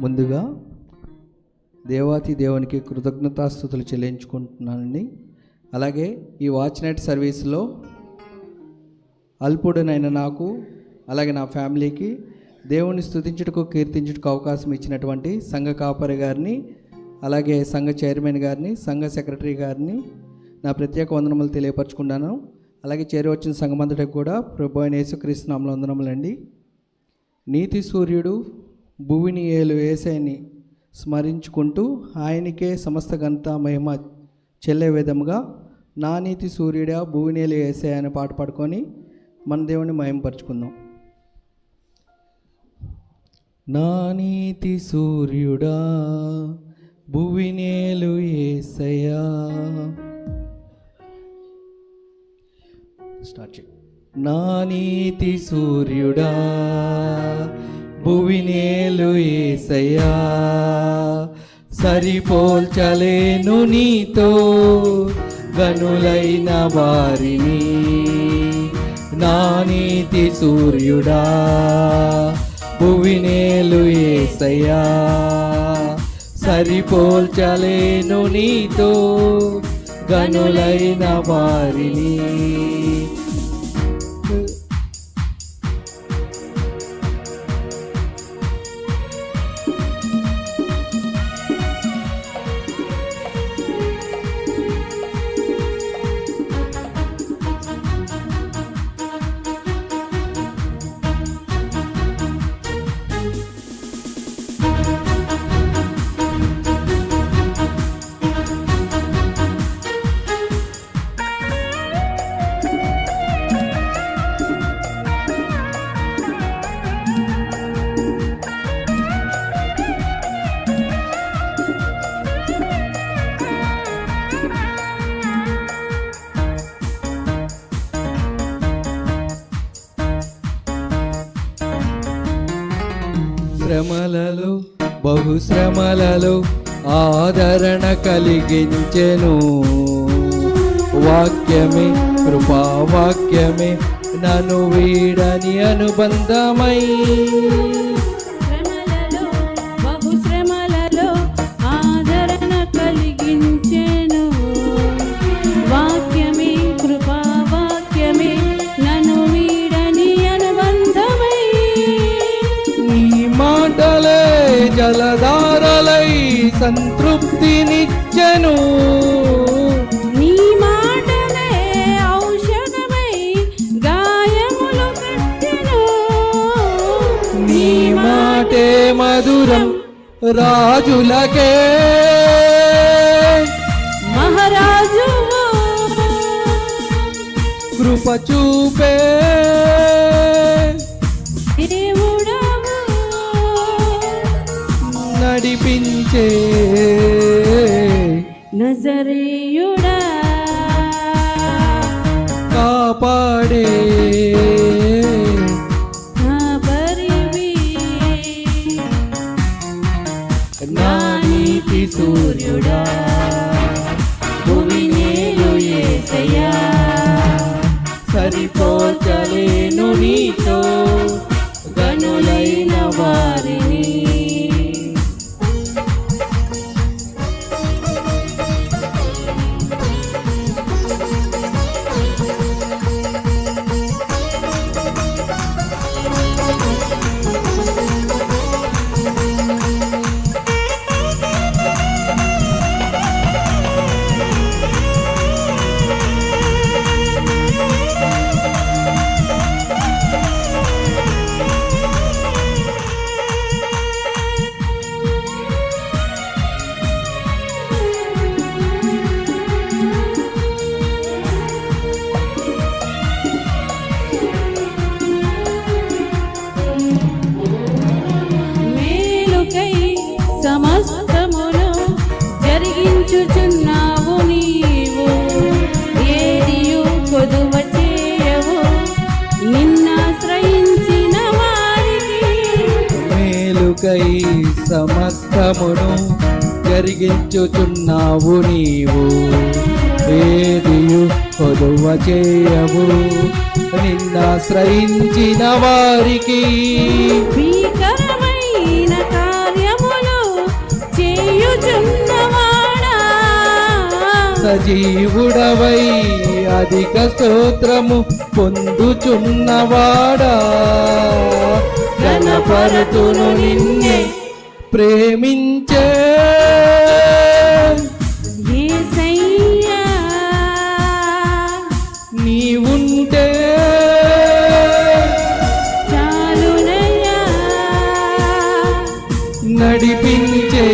ముందుగా దేవాతి దేవునికి కృతజ్ఞతాస్తుతులు చెల్లించుకుంటున్నానండి. అలాగే ఈ వాచ్ నైట్ సర్వీస్లో అల్పుడనైన నాకు అలాగే నా ఫ్యామిలీకి దేవుని స్తుతించుటకు కీర్తించుటకు అవకాశం ఇచ్చినటువంటి సంఘ కాపరి గారిని, అలాగే సంఘ చైర్మన్ గారిని, సంఘ సెక్రటరీ గారిని నా ప్రత్యేక వందనములు తెలియపరచుకున్నాను. అలాగే చేరి వచ్చిన సంఘమంతటికి కూడా ప్రభు అయిన యేసుక్రీస్తు నామములో వందనములండి. నీతి సూర్యుడు భువిని ఏలు యేసయ్యని స్మరించుకుంటూ ఆయనకే సమస్త ఘనత మహిమ చెల్లే విధముగా నా నీతి సూర్యుడా భువినేలు యేసయ్య అనే పాట పాడుకొని మన దేవుని మహిమపరచుకుందాం. నా నీతి సూర్యుడా భువినేలు యేసయ్యా. స్టార్ట్ చేయి. నా నీతి సూర్యుడా భువినేలు యేసయ్యా, సరిపోల్చలేను నీతో గనులైన వారిని. నా నీతి సూర్యుడా భువినేలు యేసయ్యా, సరిపోల్చలేను నీతో గనులైన వారిని. శ్రమలలో బహుశ్రమలలో ఆదరణ కలిగించెను వాక్యమే, కృపావాక్యమే నన్ను వీడని అనుబంధమై. శ్రమలలో బహుశ్రమలలో ఆదరణ కలిగించెను వాక్యమే, కృపావాక్యమే నన్ను వీడని అనుబంధమై. నీ మాటలే జలధారలై సంతృప్తినిచ్చెను, నీ మాటలే ఔషధమై గాయములు కట్టెను. నీ మాటే మధురం రాజులకే మహారాజువు కృప చూపే దేవుడవు నడిపించే నజరేయుడా కాపాడే నా పరివి. నా నీతి సూర్యుడా భువినేలు యేసయ్యా, సరిపోల్చలేను నీతో గనులైన వారిని. మేలుకై సమస్తమును జరిగించుచున్నావు నీవు, ఏదియు కొదువ చేయవు నిన్నాశ్రయించిన వారికి. మేలుకై సమస్తమును జరిగించుచున్నావు నీవు, ఏదియు కొదువ చేయవు నిన్నాశ్రయించిన వారికి. భీకరమైన కార్యములు సజీవుడవై అధిక స్తోత్రము పొందుచున్నవాడా గణపరతును నిన్నే ప్రేమించే యేసయ్యా నీవుంటే చాలునయ్యా నడిపించే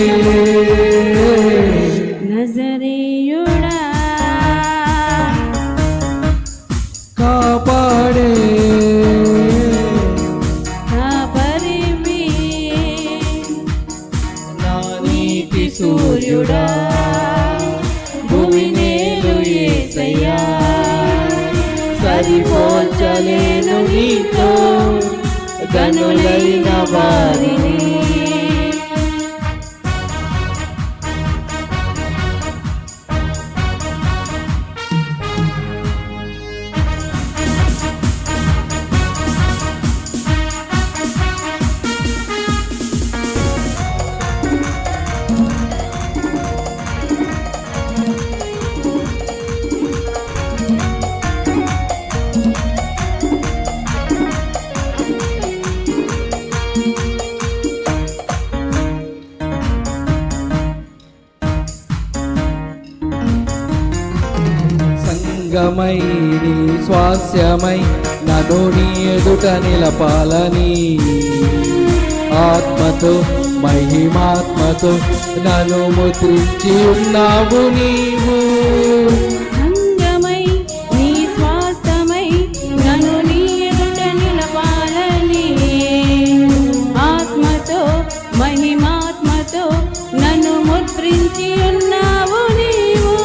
నజరేయుడా కాపాడే కాపరివి నా నీతి సూర్యుడా భూమి నేలు యేసయ్యా సరిపోల్చలేను నీతో గనులైన వారిని సంగమై నీ స్వాస్యమై నన్ను నీ ఎదుట నిలపాలని ఆత్మతో మహిమాత్మతో నన్ను ముద్రించి ఉన్నావు నీవు సంగమై నీ స్వాస్థమై నన్ను నీ ఎదుట నిలపాలని ఆత్మతో మహిమాత్మతో నన్ను ముద్రించి ఉన్నావు నీవు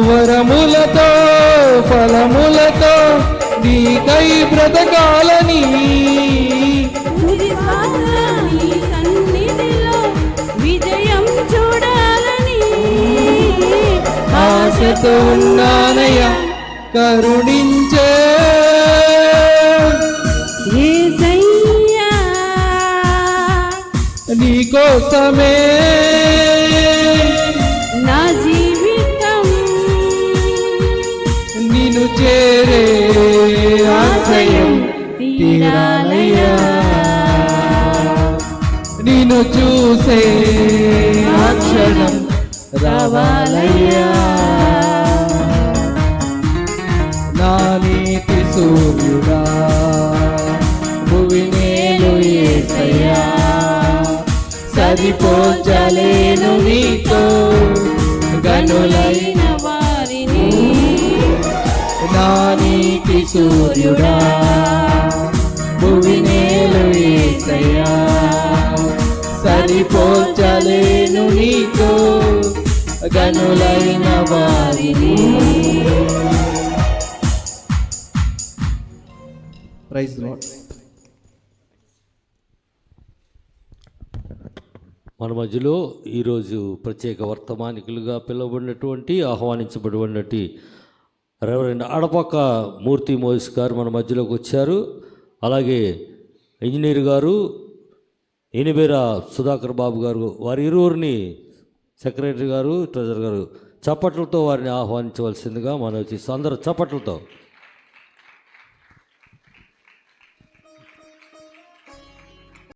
వరములతో ఫలములతో నీకై బ్రతకాలని తుది శ్వాస నీ సన్నిధిలో విజయం చూడాలని ఆశతో ఉన్నానయ్యా కరుణించే యేసయ్యా నీకోసమే నా జీవితం నిన్ను చేరే ఆశయం తీరాలయ్యా నిన్ను చూసే ఆ క్షణం రావాలయ్యా నా నీతి సూర్యుడా భువి నేలు యేసయ్యా సరిపోల్చలేను నీతో గనులైన వారిని నా నీతి సూర్యుడా భువి నేలు యేసయ్యా సరిపోల్చలేను నీతో గనులైన వారిని. Praise lord. మన మధ్యలో ఈరోజు ప్రత్యేక వర్తమానికులుగా పిలువబడినటువంటి ఆహ్వానించబడినటువంటి రెవరెండ్ అడపక్క మూర్తి మోయిస్ గారు మన మధ్యలోకి వచ్చారు. అలాగే ఇంజనీర్ గారు ఎనిబేరా సుధాకర్ బాబు గారు, వారి ఇరువురిని సెక్రటరీ గారు, ట్రెజరర్ గారు చప్పట్లతో వారిని ఆహ్వానించవలసిందిగా మనం వచ్చి అందరూ చప్పట్లతో